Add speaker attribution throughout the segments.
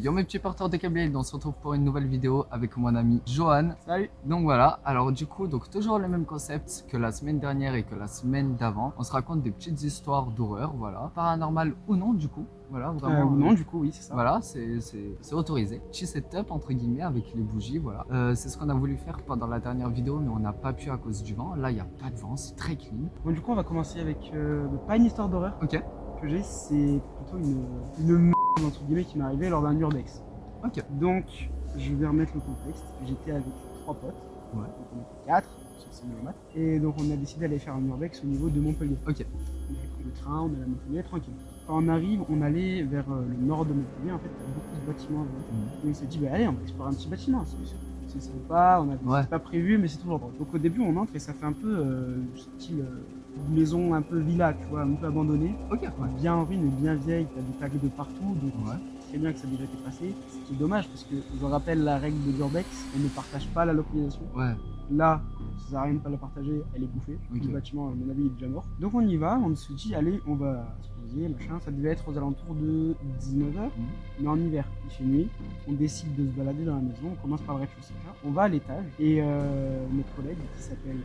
Speaker 1: Yo mes petits porteurs de câbles, on se retrouve pour une nouvelle vidéo avec mon ami Johan.
Speaker 2: Salut.
Speaker 1: Donc voilà, alors du coup, toujours le même concept que la semaine dernière et que la semaine d'avant. On se raconte des petites histoires d'horreur, voilà. Paranormal ou non du coup, voilà, vraiment.
Speaker 2: Ou non, du coup, oui, c'est ça.
Speaker 1: Voilà, c'est autorisé. Petit setup entre guillemets avec les bougies, voilà. C'est ce qu'on a voulu faire pendant la dernière vidéo, mais on n'a pas pu à cause du vent. Là, il n'y a pas de vent, c'est très clean.
Speaker 2: Bon, du coup, on va commencer avec pas une histoire d'horreur
Speaker 1: Ok,
Speaker 2: que j'ai, c'est plutôt une merde, entre guillemets, qui m'est arrivée lors d'un urbex.
Speaker 1: ok.
Speaker 2: Donc, je vais remettre le contexte. J'étais avec 3 potes,
Speaker 1: Ouais.
Speaker 2: donc on était 4, sur le maths. Et donc, on a décidé d'aller faire un urbex au niveau de Montpellier.
Speaker 1: Ok.
Speaker 2: On avait pris le train, on allait à Montpellier, tranquille. Quand on arrive, on allait vers le nord de Montpellier. En fait, il y a beaucoup de bâtiments. Et on s'est dit, bah allez, on va explorer un petit bâtiment. C'est sympa,
Speaker 1: Ouais.
Speaker 2: c'est pas prévu, mais c'est toujours drôle. Donc au début, on entre et ça fait un peu style maison un peu villa, tu vois, un peu abandonnée.
Speaker 1: Ok, ouais.
Speaker 2: Bien en ruine, bien vieille, t'as des tags de partout, donc
Speaker 1: Ouais.
Speaker 2: c'est très bien que ça a déjà été passé. Ce qui est dommage, parce que je rappelle la règle de l'urbex, on ne partage pas la localisation.
Speaker 1: Ouais.
Speaker 2: Là, ça sert à rien de pas la partager, elle est bouffée.
Speaker 1: Ok.
Speaker 2: Le bâtiment, à mon avis, est déjà mort. Donc on y va, on se dit, allez, on va se poser, machin. Ça devait être aux alentours de 19h, mais en hiver, il fait nuit. On décide de se balader dans la maison, on commence par le rez-de-chaussée. On va à l'étage, et notre collègue, qui s'appelle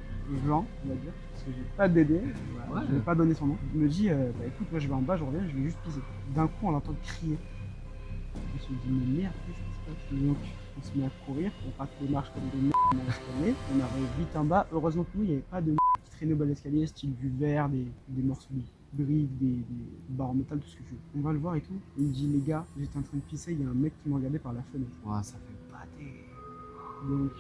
Speaker 2: Jean, on va dire, parce que j'ai pas d'aider, voilà,
Speaker 1: Ouais.
Speaker 2: je vais pas donner son nom, il me dit, bah écoute, moi je vais en bas, je reviens, je vais juste pisser. D'un coup, on l'entend crier. On se dit, mais merde, qu'est-ce qui se passe? Donc, on se met à courir, on rate les marches comme des merdes dans l'escalier, on arrive vite en bas. Heureusement que nous, il n'y avait pas de qui traînait au bas de l'escalier, style du verre, des morceaux de briques, des barres en métal, tout ce que tu veux. On va le voir et tout. Il me dit, les gars, j'étais en train de pisser, il y a un mec qui me regardait par la fenêtre.
Speaker 1: Ouais, ça fait bader.
Speaker 2: Donc,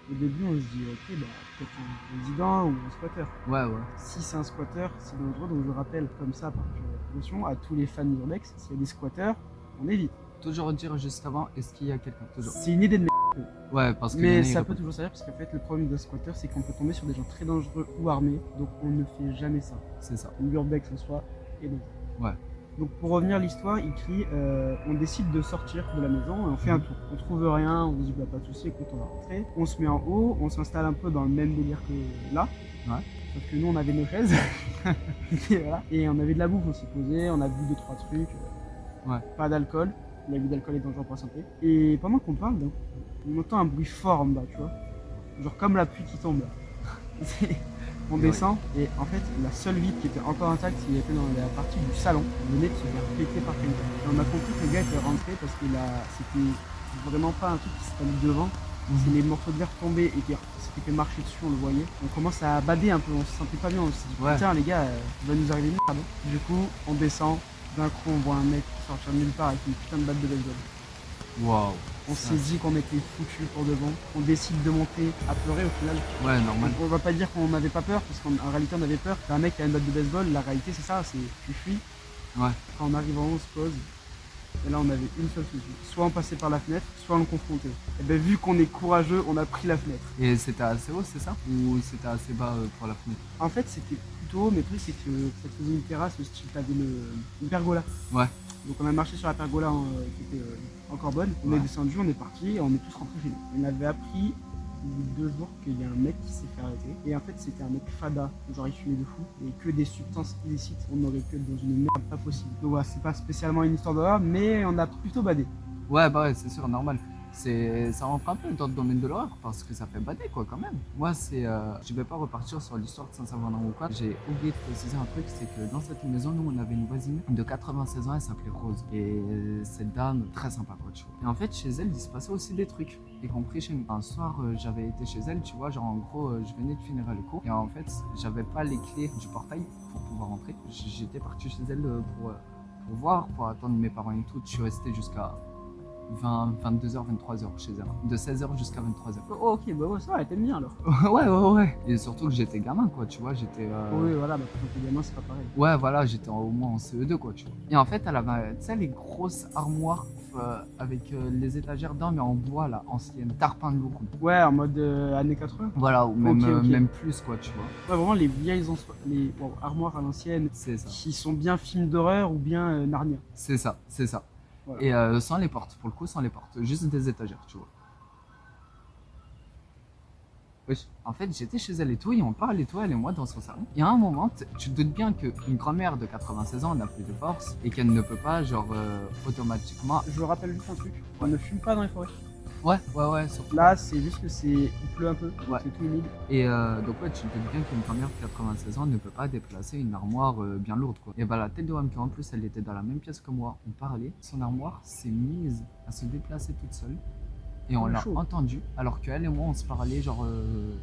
Speaker 2: au début, on se dit, ok, bah, peut-être un résident ou un squatter.
Speaker 1: Ouais, ouais.
Speaker 2: Si c'est un squatter, c'est dangereux, donc je rappelle comme ça, par précaution, à tous les fans d'urbex, s'il y a des squatteurs, on évite.
Speaker 1: Toujours dire juste avant, est-ce qu'il y a quelqu'un? Toujours.
Speaker 2: C'est une idée de merde.
Speaker 1: Ouais, parce que.
Speaker 2: Mais ça peut toujours servir parce qu'en fait, le problème d'un squatter, c'est qu'on peut tomber sur des gens très dangereux ou armés, donc on ne fait jamais ça.
Speaker 1: C'est ça.
Speaker 2: L'urbex en soi est dangereux.
Speaker 1: Ouais.
Speaker 2: Donc pour revenir à l'histoire, il crie, on décide de sortir de la maison et on fait un tour. On trouve rien, on se dit bah pas de soucis, écoute on va rentrer. On se met en haut, on s'installe un peu dans le même délire que là.
Speaker 1: Ouais.
Speaker 2: Sauf que nous on avait nos chaises. Et voilà. Et on avait de la bouffe aussi posée, on a bu 2-3 trucs.
Speaker 1: Ouais.
Speaker 2: Pas d'alcool. L'abus d'alcool est dangereux pour la santé. Et pendant qu'on parle, on entend un bruit fort en bas, tu vois. Genre comme la pluie qui tombe là. On descend et en fait la seule vitre qui était encore intacte, il était dans la partie du salon, venait de se faire péter par quelqu'un. Et on a compris que le gars était rentré parce que c'était vraiment pas un truc qui s'était mis devant. C'est les morceaux de verre tombés et qui s'était fait marcher dessus, on le voyait. On commence à bader un peu, on se sentait pas bien, on s'est dit putain les gars, il va nous arriver une merde. Du coup on descend, d'un coup on voit un mec sortir de nulle part avec une putain de batte de baseball.
Speaker 1: Waouh.
Speaker 2: On s'est dit qu'on était foutus pour de bon. On décide de monter à pleurer au final.
Speaker 1: Ouais, normal.
Speaker 2: On va pas dire qu'on n'avait pas peur, parce qu'en réalité on avait peur. T'as un mec qui a une batte de baseball, la réalité c'est ça, c'est tu fuis.
Speaker 1: Ouais.
Speaker 2: Quand on arrive en haut, on se pose. Et là on avait une seule solution. Soit on passait par la fenêtre, soit on le confrontait. Et ben vu qu'on est courageux, on a pris la fenêtre.
Speaker 1: Et c'était assez haut, c'est ça? Ou c'était assez bas pour la fenêtre?
Speaker 2: En fait c'était plutôt haut, mais le truc c'est que ça faisait une terrasse, le style t'avais une pergola.
Speaker 1: Ouais.
Speaker 2: Donc on a marché sur la pergola qui était encore bonne. On est descendu, on est parti et on est tous rentrés chez nous. On avait appris au bout de 2 jours qu'il y a un mec qui s'est fait arrêter. Et en fait c'était un mec fada, genre il fumait de fou. Et que des substances illicites, on aurait pu être dans une merde pas possible. Donc voilà, c'est pas spécialement une histoire d'horreur, mais on a plutôt badé.
Speaker 1: Ouais, bah ouais, c'est sûr, normal. Ça rentre un peu dans le domaine de l'horreur parce que ça fait bader quoi quand même. Moi je vais pas repartir sur l'histoire de Saint-Savonnin ou quoi. J'ai oublié de préciser un truc, c'est que dans cette maison, nous on avait une voisine de 96 ans, elle s'appelait Rose. Et cette dame, très sympa quoi, tu vois. Et en fait chez elle, il se passait aussi des trucs, y compris chez nous. Un soir, j'avais été chez elle, tu vois, genre en gros, je venais de finir le cours. Et en fait, j'avais pas les clés du portail pour pouvoir rentrer. J'étais parti chez elle pour voir, pour attendre mes parents et tout. Je suis resté jusqu'à 22h, 23h chez elle. De 16h jusqu'à 23h.
Speaker 2: Oh, ok, bah ouais, ça va, elle t'aime bien alors.
Speaker 1: Ouais. Et surtout que j'étais gamin, quoi, tu vois, j'étais...
Speaker 2: Oui, voilà, bah quand t'es gamin, c'est pas pareil.
Speaker 1: Ouais, voilà, j'étais au moins en CE2, quoi, tu vois. Et en fait, elle avait, tu sais, les grosses armoires avec les étagères d'or, mais en bois, là, ancienne, tarpin de loup.
Speaker 2: Ouais, en mode années 80.
Speaker 1: Voilà, ou même,
Speaker 2: Ok.
Speaker 1: même plus, quoi, tu vois.
Speaker 2: Ouais, vraiment les vieilles armoires à l'ancienne,
Speaker 1: C'est ça.
Speaker 2: qui sont bien films d'horreur ou bien Narnia.
Speaker 1: C'est ça.
Speaker 2: Voilà.
Speaker 1: Et sans les portes, pour le coup, sans les portes. Juste des étagères, tu vois. Wesh. En fait, j'étais chez elle et tout, et on parle et tout, elle et moi dans son salon. Il y a un moment, tu te doutes bien qu'une grand-mère de 96 ans n'a plus de force et qu'elle ne peut pas, genre, automatiquement.
Speaker 2: Je rappelle juste un truc, on
Speaker 1: Ouais.
Speaker 2: ne fume pas dans les forêts.
Speaker 1: Ouais, surtout.
Speaker 2: Là, c'est juste que il pleut un peu,
Speaker 1: Ouais.
Speaker 2: c'est tout humide.
Speaker 1: Et donc, ouais, tu te doutes bien qu'une grand-mère de 96 ans ne peut pas déplacer une armoire bien lourde, quoi. Et bah, la tête de Wamka, en plus, elle était dans la même pièce que moi. On parlait, son armoire s'est mise à se déplacer toute seule. Et on
Speaker 2: Ouais,
Speaker 1: l'a
Speaker 2: chaud.
Speaker 1: entendu, alors qu'elle et moi, on se parlait, genre,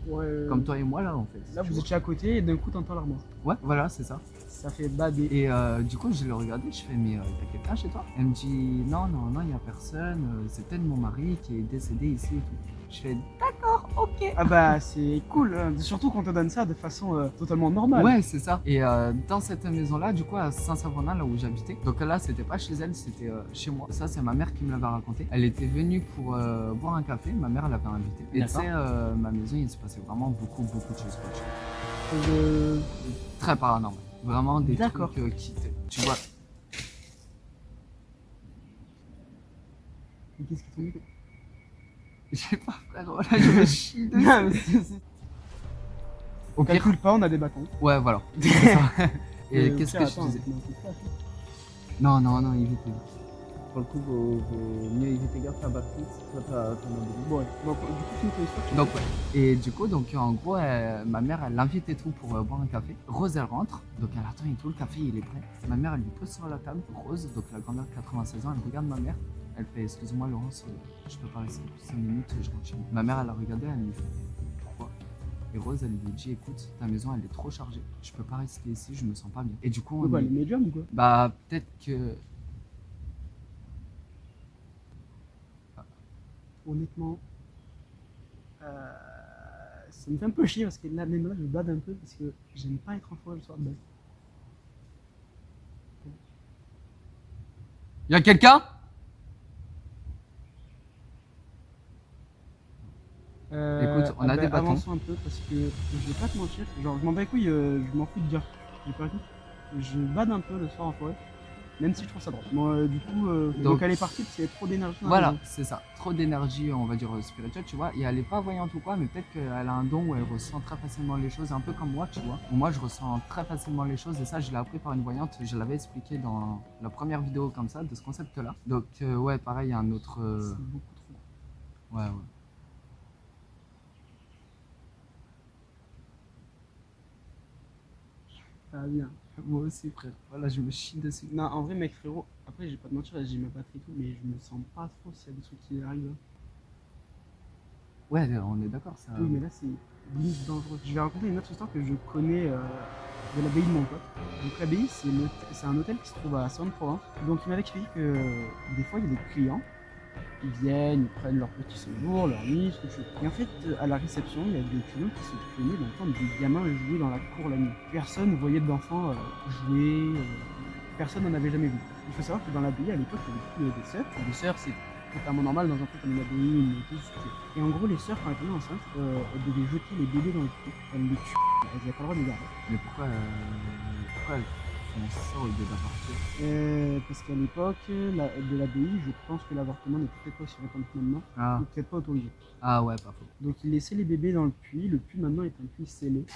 Speaker 2: Ouais.
Speaker 1: comme toi et moi, là, en fait.
Speaker 2: Là,
Speaker 1: tu
Speaker 2: vous
Speaker 1: vois.
Speaker 2: étiez à côté et d'un coup, t'entends l'armoire.
Speaker 1: Ouais, voilà, c'est ça.
Speaker 2: Ça fait bader.
Speaker 1: Et du coup, je l'ai regardé, je fais, mais y'a quelqu'un chez toi? Elle me dit, non, y a personne, c'est peut-être mon mari qui est décédé ici et tout. Je fais, d'accord, ok.
Speaker 2: Ah bah, c'est cool, hein. Surtout qu'on te donne ça de façon totalement normale.
Speaker 1: Ouais, c'est ça. Et dans cette maison-là, du coup, à Saint-Savonin, là où j'habitais, donc là, c'était pas chez elle, c'était chez moi. Ça, c'est ma mère qui me l'avait raconté. Elle était venue pour boire un café, ma mère l'avait invitée. Et tu
Speaker 2: D'accord.
Speaker 1: sais, ma maison, il se passait vraiment beaucoup de choses. Quoi.
Speaker 2: Je-
Speaker 1: Très paranormal. Vraiment des
Speaker 2: D'accord.
Speaker 1: trucs qui... Tu vois...
Speaker 2: Mais qu'est-ce qui tombe?
Speaker 1: Je sais pas, frère, voilà, je me chie dessus.
Speaker 2: Non, mais c'est-
Speaker 1: Au pire,
Speaker 2: Calcule pas, on a des bâtons.
Speaker 1: ouais, voilà. C'est ça. Et
Speaker 2: Au
Speaker 1: qu'est-ce
Speaker 2: pire,
Speaker 1: que je
Speaker 2: attends,
Speaker 1: disais?
Speaker 2: on fait ça.
Speaker 1: Non, évitez. Pour le coup, vaut mieux éviter, garde ta batterie, toi t'as ton abonné.
Speaker 2: Bon, ouais. Donc, du coup, finis ton histoire.
Speaker 1: Donc ouais. Et du coup, donc en gros, ma mère, elle l'invite et tout pour boire un café. Rose, elle rentre, donc elle attend et tout, le café il est prêt. Ma mère, elle lui pose sur la table. Rose, donc la grand-mère de 96 ans, elle regarde ma mère. Elle fait, excuse-moi Laurence, je peux pas rester plus 5 minutes, je rentre chez moi. Ma mère, elle a regardé, elle lui fait, pourquoi? Et Rose, elle lui dit, écoute, ta maison, elle est trop chargée. Je peux pas rester ici, je me sens pas bien. Et du coup, on
Speaker 2: Quoi,
Speaker 1: est-
Speaker 2: les médiums ou quoi?
Speaker 1: bah peut-être que...
Speaker 2: Honnêtement, ça me fait un peu chier parce que là, même là, je bade un peu parce que j'aime pas être en forêt le soir de base.
Speaker 1: Y a quelqu'un? Écoute, on a des bâtons.
Speaker 2: Avançons un peu parce que je vais pas te mentir, genre je m'en bats les couilles, je m'en fous de dire. J'ai pas dit. Je bade un peu le soir en forêt, même si je trouve ça drôle. Bon, du coup, donc elle est partie parce qu'il y avait trop d'énergie dans la
Speaker 1: Voilà,
Speaker 2: maison.
Speaker 1: c'est ça. Trop d'énergie, on va dire spirituelle, tu vois. Et elle est pas voyante ou quoi, mais peut-être qu'elle a un don où elle ressent très facilement les choses, un peu comme moi, tu vois. Où moi, je ressens très facilement les choses, et ça, je l'ai appris par une voyante. Je l'avais expliqué dans la première vidéo comme ça, de ce concept-là. Donc, ouais, pareil, il y a un autre.
Speaker 2: C'est beaucoup trop.
Speaker 1: Ouais.
Speaker 2: Ah bien.
Speaker 1: Moi aussi, frère. Voilà, je me chie dessus.
Speaker 2: Non, en vrai, mec, frérot, après, j'ai pas de mentir, j'ai ma batterie et tout, mais je me sens pas trop s'il y a des trucs qui arrivent.
Speaker 1: Ouais, on est d'accord, ça.
Speaker 2: Oui, mais là, c'est limite dangereux. Je vais raconter une autre histoire que je connais de l'abbaye de mon pote. Donc, l'abbaye, c'est un hôtel qui se trouve à Saône-Provence. Donc, il m'avait expliqué que des fois, il y a des clients, ils viennent, ils prennent leur petit séjour, leur nuit, ce que tu veux. Et en fait, à la réception, il y a des clients qui se plaignaient d'entendre des gamins jouer dans la cour la nuit. Personne ne voyait d'enfants jouer, personne n'en avait jamais vu. Il faut savoir que dans l'abbaye, à l'époque, il y avait des sœurs. Des sœurs, c'est totalement normal dans un truc comme une abbaye, une église, tout ce que tu veux. Et en gros, les sœurs, quand elles tombaient enceintes, elles devaient jeter les bébés dans le trou. Elles les tuaient. Elles n'avaient pas le droit de les garder.
Speaker 1: Mais pourquoi elles font ça au lieu d'avorter?
Speaker 2: Parce qu'à l'époque de l'abbaye, je pense que l'avortement n'est peut-être pas aussi répandu que maintenant,
Speaker 1: Ah.
Speaker 2: ou peut-être pas autorisé.
Speaker 1: Ah ouais, pas faux.
Speaker 2: Donc ils laissaient les bébés dans le puits. Le puits maintenant est un puits scellé.
Speaker 1: Une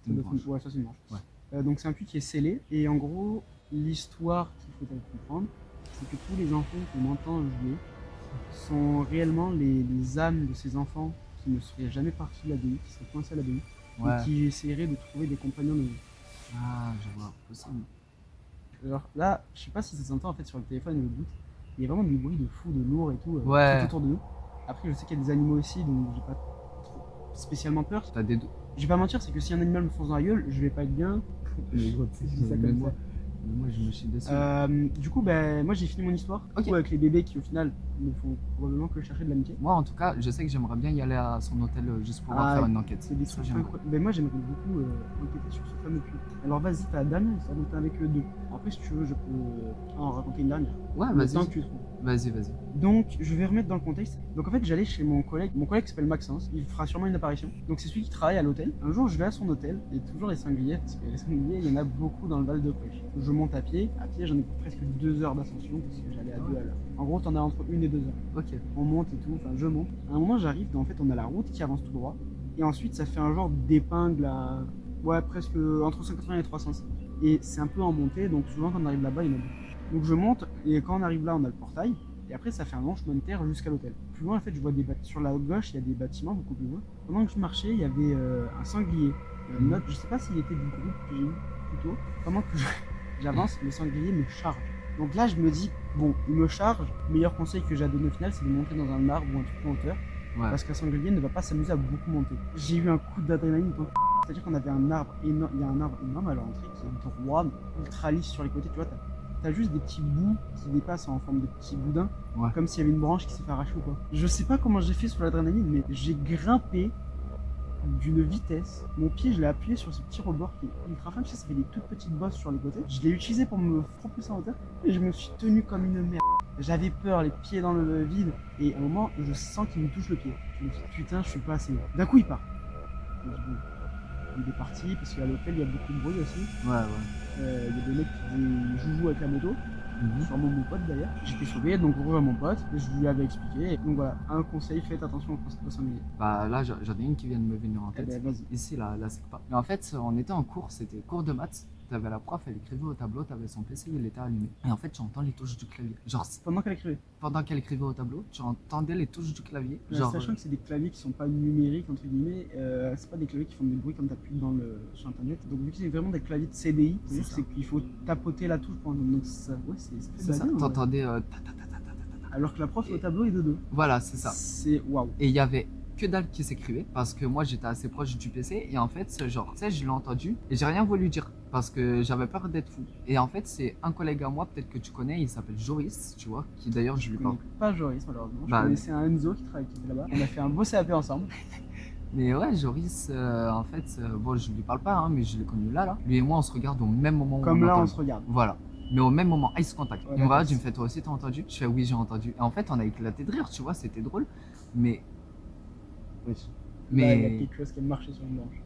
Speaker 2: Ça doit être
Speaker 1: branche.
Speaker 2: ouais, ça c'est une branche.
Speaker 1: Ouais.
Speaker 2: Donc c'est un puits qui est scellé. Et en gros, l'histoire qu'il faut comprendre, c'est que tous les enfants qu'on entend jouer sont réellement les âmes de ces enfants qui ne seraient jamais partis de l'abbaye, qui seraient coincés à l'abbaye,
Speaker 1: Ouais.
Speaker 2: et qui essaieraient de trouver des compagnons de vie.
Speaker 1: Ah, je vois. Possible.
Speaker 2: Alors là, je sais pas si ça s'entend en fait sur le téléphone ou le bout. Il y a vraiment du bruit de fou, de lourd et tout,
Speaker 1: Ouais.
Speaker 2: tout autour de nous. Après, je sais qu'il y a des animaux aussi, donc j'ai pas trop spécialement peur.
Speaker 1: T'as des doutes.
Speaker 2: Je vais pas mentir, c'est que si un animal me fonce dans la gueule, je vais pas être bien.
Speaker 1: Mais gros,
Speaker 2: Je dis ça comme ça.
Speaker 1: Mais moi, je me chie dessus.
Speaker 2: Du coup, ben, moi j'ai fini mon histoire.
Speaker 1: Ok.
Speaker 2: Du coup, avec les bébés qui au final ne font probablement que chercher de l'amitié.
Speaker 1: Moi, en tout cas, je sais que j'aimerais bien y aller à son hôtel juste pour
Speaker 2: Ah,
Speaker 1: faire une enquête.
Speaker 2: C'est des
Speaker 1: Ça,
Speaker 2: trucs
Speaker 1: j'aimerais.
Speaker 2: incroyables. Ben, moi j'aimerais beaucoup enquêter sur ce fameux puits. Alors vas-y, t'as la dernière histoire, donc t'es avec eux deux. Après, si tu veux, je peux en raconter une dernière.
Speaker 1: Ouais,
Speaker 2: Le temps
Speaker 1: vas-y.
Speaker 2: que tu trouves.
Speaker 1: Vas-y.
Speaker 2: Donc, je vais remettre dans le contexte. Donc, en fait, j'allais chez mon collègue s'appelle Maxence, il fera sûrement une apparition. Donc, c'est celui qui travaille à l'hôtel. Un jour, je vais à son hôtel, et toujours les sangliers, parce que les sangliers, il y en a beaucoup dans le Val de Prêche. Je je monte à pied. À pied, j'en ai pour presque 2 heures d'ascension parce que j'allais à 2 à l'heure. En gros, t'en as entre 1 et 2 heures.
Speaker 1: Ok.
Speaker 2: On monte et tout, enfin je monte. À un moment, j'arrive, en fait, on a la route qui avance tout droit. Et ensuite, ça fait un genre d'épingle à. Ouais, presque entre 180 et 300. Et c'est un peu en montée, donc souvent quand on arrive là-bas, il y en a beaucoup. Donc je monte, et quand on arrive là, on a le portail. Et après, ça fait un long chemin de terre jusqu'à l'hôtel. Plus loin, en fait, je vois sur la gauche, il y a des bâtiments beaucoup plus loin. Pendant que je marchais, il y avait un sanglier. Une autre, je sais pas s'il était du groupe que j'ai eu plus tôt. Pendant que j'avance, le sanglier me charge. Donc là, je me dis, bon, il me charge. Le meilleur conseil que j'ai à donner au final, c'est de monter dans un arbre ou un truc en hauteur.
Speaker 1: Ouais.
Speaker 2: Parce qu'un sanglier ne va pas s'amuser à beaucoup monter. J'ai eu un coup d'adrénaline. C'est-à-dire qu'on avait un arbre énorme, il y a un arbre énorme à l'entrée qui est droit, ultra lisse sur les côtés. Tu vois, t'as juste des petits bouts qui dépassent en forme de petits boudins,
Speaker 1: Ouais.
Speaker 2: comme s'il y avait une branche qui s'est fait arracher ou quoi. Je sais pas comment j'ai fait sous l'adrénaline, mais j'ai grimpé d'une vitesse. Mon pied, je l'ai appuyé sur ce petit rebord qui est ultra fin. Tu sais, ça fait des toutes petites bosses sur les côtés. Je l'ai utilisé pour me propulser en hauteur et je me suis tenu comme une merde. J'avais peur, les pieds dans le vide, et à un moment, je sens qu'il me touche le pied. Je me dis, putain, je suis pas assez haut. D'un coup, il part. Je me dis, bon, il est parti, parce qu'à l'hôtel, il y a beaucoup de bruit aussi.
Speaker 1: Ouais.
Speaker 2: Il y a des mecs qui faisaient joujou avec la moto.
Speaker 1: Mhm.
Speaker 2: Sûrement mon pote d'ailleurs. J'étais sauvé, donc on revoit mon pote, et je lui avais expliqué. Donc voilà, un conseil, faites attention au sanglier.
Speaker 1: Bah là, j'en ai une qui vient de me venir en
Speaker 2: Eh
Speaker 1: tête.
Speaker 2: ben, vas-y.
Speaker 1: Ici, là, c'est pas. Mais en fait, on était en cours, c'était cours de maths. T'avais la prof, elle écrivait au tableau, t'avais son PC, il était allumé. Et en fait, tu entends les touches du clavier. Genre,
Speaker 2: Pendant qu'elle écrivait.
Speaker 1: pendant qu'elle écrivait au tableau, tu entendais les touches du clavier. Genre,
Speaker 2: Sachant que c'est des claviers qui sont pas numériques, entre guillemets, c'est pas des claviers qui font des bruits comme t'appuies sur internet. Donc vu que c'est vraiment des claviers de CDI, c'est qu'il faut tapoter la touche pour donc ça, ouais, ça fait
Speaker 1: c'est ça,
Speaker 2: bader, ouais.
Speaker 1: t'entendais ta.
Speaker 2: Alors que la prof au tableau est de dos.
Speaker 1: Voilà, c'est ça.
Speaker 2: C'est waouh.
Speaker 1: Et il y avait que dalle qui s'écrivait parce que moi j'étais assez proche du PC et en fait ce genre, tu sais, je l'ai entendu et j'ai rien voulu dire parce que j'avais peur d'être fou. Et en fait c'est un collègue à moi, peut-être que tu connais, il s'appelle Joris, tu vois, qui d'ailleurs je lui
Speaker 2: Je
Speaker 1: parle.
Speaker 2: connais pas Joris malheureusement.
Speaker 1: Bah,
Speaker 2: Je connaissais un Enzo qui était là-bas. On a fait un beau CAP ensemble.
Speaker 1: Mais ouais, Joris, en fait, bon, je lui parle pas, hein, mais je l'ai connu là. Lui et moi, on se regarde au même moment. Où
Speaker 2: Comme là,
Speaker 1: entend.
Speaker 2: on se regarde.
Speaker 1: Voilà. Mais au même moment, ice contact.
Speaker 2: Ouais,
Speaker 1: Il me regarde,
Speaker 2: d'accord.
Speaker 1: il me fait toi aussi, t'as entendu? Je fais oui, j'ai entendu. Et en fait, on a éclaté de rire, tu vois, c'était drôle. Mais. Oui.
Speaker 2: Là, il y a
Speaker 1: Mais.
Speaker 2: quelque chose qui a marché sur une branche.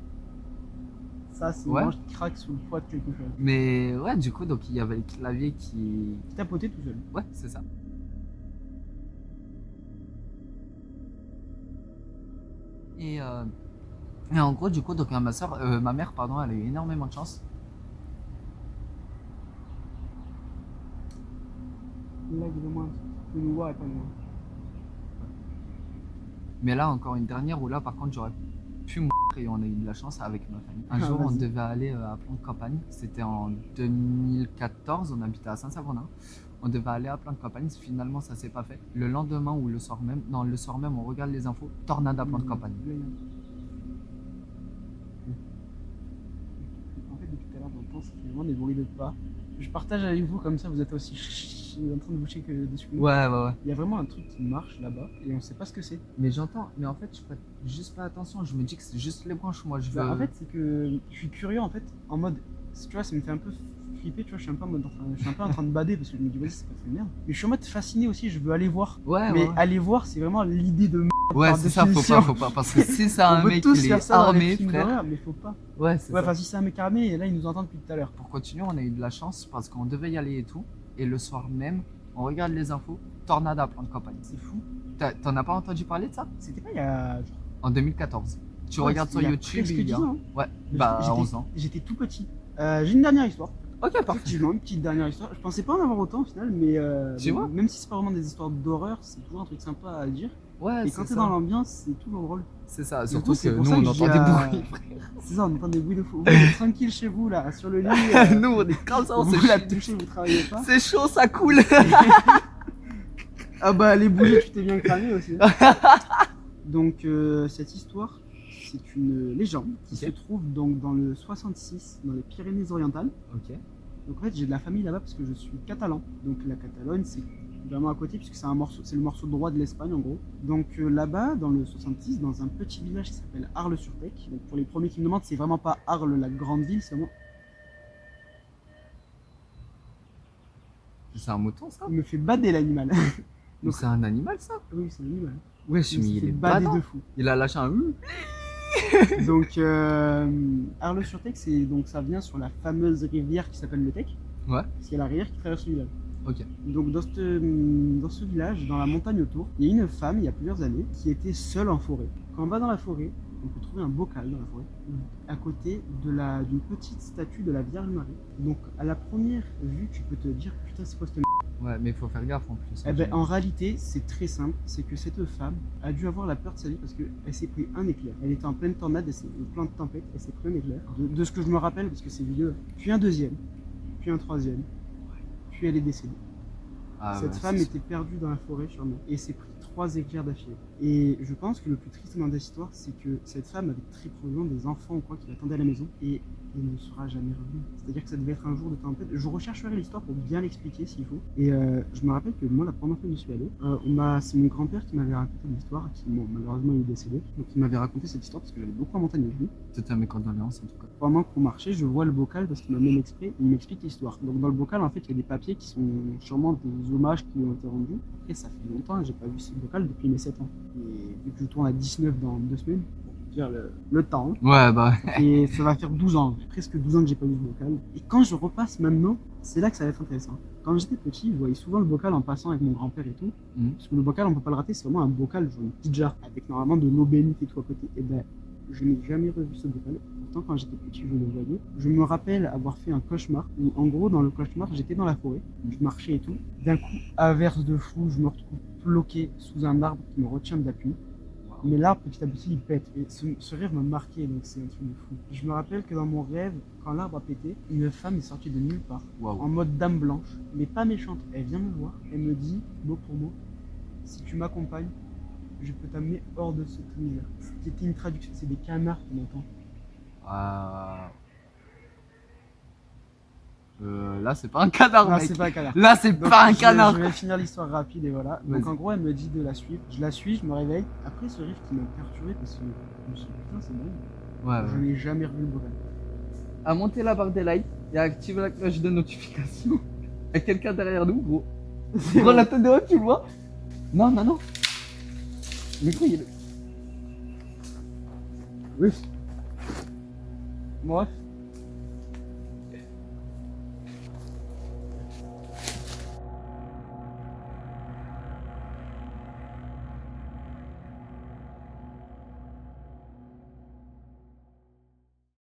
Speaker 2: Ça, c'est une
Speaker 1: Ouais.
Speaker 2: branche qui craque sous le poids de quelque chose.
Speaker 1: Mais ouais, du coup, donc il y avait le clavier qui.
Speaker 2: Qui tapotait tout seul.
Speaker 1: Ouais, c'est ça. Et, en gros, du coup, donc ma mère, pardon, elle a eu énormément de chance.
Speaker 2: Là, évidemment, tu peux nous voir et pas nous voir.
Speaker 1: Mais là, encore une dernière où là, par contre, j'aurais pu mourir et on a eu de la chance avec ma famille. Un
Speaker 2: Ah,
Speaker 1: jour, on
Speaker 2: vas-y.
Speaker 1: devait aller à Plan de Campagne. C'était en 2014, on habitait à Saint-Savonin. On devait aller à Plan de Campagne. Finalement, ça s'est pas fait. Le lendemain ou le soir même, non, le soir même, on regarde les infos. Tornade à Plan de Campagne.
Speaker 2: En fait, depuis tout à l'heure, j'entends c'est vraiment des bruits de pas. Je partage avec vous comme ça, vous êtes aussi en train de boucher que dessus.
Speaker 1: Ouais.
Speaker 2: Il y a vraiment un truc qui marche là-bas et on sait pas ce que c'est.
Speaker 1: Mais j'entends. Mais en fait, je prête juste pas attention. Je me dis que c'est juste les branches. Moi, je veux.
Speaker 2: Bah, en fait, c'est que je suis curieux en fait, en mode, tu vois, ça me fait un peu flipper, tu vois, je suis un peu en train de bader parce que je me dis, vas-y, c'est pas très merde. Mais je suis en mode fasciné aussi, je veux aller voir.
Speaker 1: Ouais,
Speaker 2: Mais
Speaker 1: ouais.
Speaker 2: aller voir, c'est vraiment l'idée de merde.
Speaker 1: Ouais,
Speaker 2: par
Speaker 1: c'est ça,
Speaker 2: définition.
Speaker 1: faut pas. Parce que si c'est
Speaker 2: On
Speaker 1: un
Speaker 2: peut
Speaker 1: mec
Speaker 2: tous
Speaker 1: qui est
Speaker 2: faire ça dans les
Speaker 1: armé,
Speaker 2: films
Speaker 1: frère.
Speaker 2: d'horreur, mais faut pas.
Speaker 1: Ouais, c'est
Speaker 2: Ouais,
Speaker 1: ça.
Speaker 2: enfin, si c'est un mec armé, et là, il nous entend depuis tout à l'heure.
Speaker 1: Pour continuer, on a eu de la chance parce qu'on devait y aller et tout. Et le soir même, on regarde les infos, tornade à Plan de Campagne.
Speaker 2: C'est fou.
Speaker 1: T'en as pas entendu parler de ça?
Speaker 2: C'était pas il y a.
Speaker 1: En 2014. Tu
Speaker 2: Ouais,
Speaker 1: regardes sur
Speaker 2: il y a
Speaker 1: YouTube,
Speaker 2: presque
Speaker 1: il y a.
Speaker 2: 10 ans, hein.
Speaker 1: Ouais,
Speaker 2: Mais
Speaker 1: bah
Speaker 2: j'étais-
Speaker 1: 11 ans.
Speaker 2: J'étais tout petit. J'ai une dernière histoire.
Speaker 1: Ok, parfait.
Speaker 2: Effectivement, une petite dernière histoire. Je pensais pas en avoir autant au final, mais
Speaker 1: Tu vois
Speaker 2: même si c'est pas vraiment des histoires d'horreur, c'est toujours un truc sympa à dire.
Speaker 1: Ouais,
Speaker 2: Et quand
Speaker 1: c'est
Speaker 2: t'es dans
Speaker 1: ça.
Speaker 2: l'ambiance, c'est toujours drôle.
Speaker 1: C'est ça,
Speaker 2: Du
Speaker 1: surtout
Speaker 2: coup,
Speaker 1: que
Speaker 2: c'est pour
Speaker 1: nous
Speaker 2: ça
Speaker 1: on
Speaker 2: que
Speaker 1: entend
Speaker 2: j'ai
Speaker 1: des
Speaker 2: un-
Speaker 1: bruits.
Speaker 2: C'est ça, on entend des bruits de fou. Vous êtes tranquille chez vous là, sur le lit.
Speaker 1: Nous on est comme ça, on
Speaker 2: vous
Speaker 1: se
Speaker 2: la
Speaker 1: chie.
Speaker 2: touchez, vous travaillez pas.
Speaker 1: C'est chaud, ça coule.
Speaker 2: Ah bah les bougies, tu t'es bien cramé aussi. Donc cette histoire, c'est une légende qui
Speaker 1: Ok.
Speaker 2: se trouve donc dans le 66, dans les Pyrénées-Orientales.
Speaker 1: Ok.
Speaker 2: Donc en fait j'ai de la famille là-bas parce que je suis catalan. Donc la Catalogne c'est vraiment à côté puisque c'est le morceau droit de l'Espagne en gros. Donc là-bas dans le 66, dans un petit village qui s'appelle Arles-sur-Tech. Donc pour les premiers qui me demandent, c'est vraiment pas Arles la grande ville, c'est vraiment.
Speaker 1: C'est un mouton ça?
Speaker 2: Il me fait bader l'animal.
Speaker 1: Ou c'est un animal ça?
Speaker 2: Oui c'est l'animal.
Speaker 1: Wesh,
Speaker 2: Il
Speaker 1: mais
Speaker 2: me
Speaker 1: il
Speaker 2: fait
Speaker 1: est
Speaker 2: bader
Speaker 1: badant.
Speaker 2: de fou.
Speaker 1: Il a lâché un
Speaker 2: Donc Arles-sur-Tech, ça vient sur la fameuse rivière qui s'appelle le Tech.
Speaker 1: Ouais.
Speaker 2: Parce qu'il y a la rivière qui traverse le village.
Speaker 1: Ok.
Speaker 2: Donc dans ce village, dans la montagne autour, il y a une femme, il y a plusieurs années, qui était seule en forêt. Quand on va dans la forêt, on peut trouver un bocal dans la forêt, à côté d'une petite statue de la Vierge Marie. Donc à la première vue, tu peux te dire, putain, c'est quoi cette merde?
Speaker 1: Ouais, mais il faut faire gaffe en plus.
Speaker 2: Eh ben, en réalité, c'est très simple, c'est que cette femme a dû avoir la peur de sa vie parce qu'elle s'est pris un éclair. Elle était en pleine tornade, en pleine tempête, elle s'est pris un éclair. De ce que je me rappelle, parce que c'est vieux, puis un deuxième, puis un troisième, puis elle est décédée.
Speaker 1: Ah,
Speaker 2: Cette
Speaker 1: ouais,
Speaker 2: femme
Speaker 1: c'est
Speaker 2: était perdue dans la forêt sûrement et s'est pris 3 éclairs d'affilée. Et je pense que le plus triste dans cette histoire, c'est que cette femme avait très probablement des enfants ou quoi qui l'attendaient à la maison et elle ne sera jamais revenue. C'est-à-dire que ça devait être un jour de tempête. Je rechercherai l'histoire pour bien l'expliquer s'il faut. Et je me rappelle que moi, la première fois que je suis allé, c'est mon grand-père qui m'avait raconté l'histoire, qui malheureusement il est décédé. Donc il m'avait raconté cette histoire parce que j'allais beaucoup en montagne avec lui.
Speaker 1: C'était mes condoléances en tout cas.
Speaker 2: Pendant qu'on marchait, je vois le bocal parce qu'il m'a même exprès, il m'explique l'histoire. Donc dans le bocal, en fait, il y a des papiers qui sont sûrement des hommages qui ont été rendus. Après, ça fait longtemps, j'ai pas vu ce bocal depuis mes 7 ans. Et vu que je tourne à 19 dans 2 semaines, pour dire le temps,
Speaker 1: Ouais, bah.
Speaker 2: et ça va faire 12 ans, presque 12 ans que j'ai pas vu ce bocal. Et quand je repasse maintenant, c'est là que ça va être intéressant. Quand j'étais petit, je voyais souvent le bocal en passant avec mon grand-père et tout. Parce que le bocal, on peut pas le rater, c'est vraiment un bocal, genre une petite jarre, avec normalement de l'eau bénite et tout à côté. Et ben, je n'ai jamais revu ce bocal. Pourtant, quand j'étais petit, je le voyais. Je me rappelle avoir fait un cauchemar où, en gros, dans le cauchemar, j'étais dans la forêt, je marchais et tout. D'un coup, averse de fou, je me retrouve bloqué sous un arbre qui me retient d'appui. Mais l'arbre, petit à petit, il pète. Et ce rêve m'a marqué, donc c'est un truc de fou. Je me rappelle que dans mon rêve, quand l'arbre a pété, une femme est sortie de nulle part, en mode dame blanche, mais pas méchante. Elle vient me voir, elle me dit, mot pour mot, si tu m'accompagnes, je peux t'amener hors de cette misère. C'était une traduction, c'est des canards qu'on entend.
Speaker 1: Là, c'est pas un canard,
Speaker 2: Non,
Speaker 1: mec.
Speaker 2: c'est pas un canard.
Speaker 1: Là, c'est
Speaker 2: Donc,
Speaker 1: pas un canard.
Speaker 2: Je vais finir l'histoire rapide et voilà. Donc
Speaker 1: Vas-y.
Speaker 2: en gros, elle me dit de la suivre. Je la suis, je me réveille. Après ce rêve qui m'a perturbé parce que je me suis dit, putain, c'est dingue.
Speaker 1: Ouais,
Speaker 2: Je n'ai jamais revu le bocal.
Speaker 1: À monter la barre des likes et à activer la cloche de notification. Il y a quelqu'un derrière nous, gros. Prends la tête de haut, tu le vois? Non, non, non. Le micro, il est.
Speaker 2: Oui. Bref.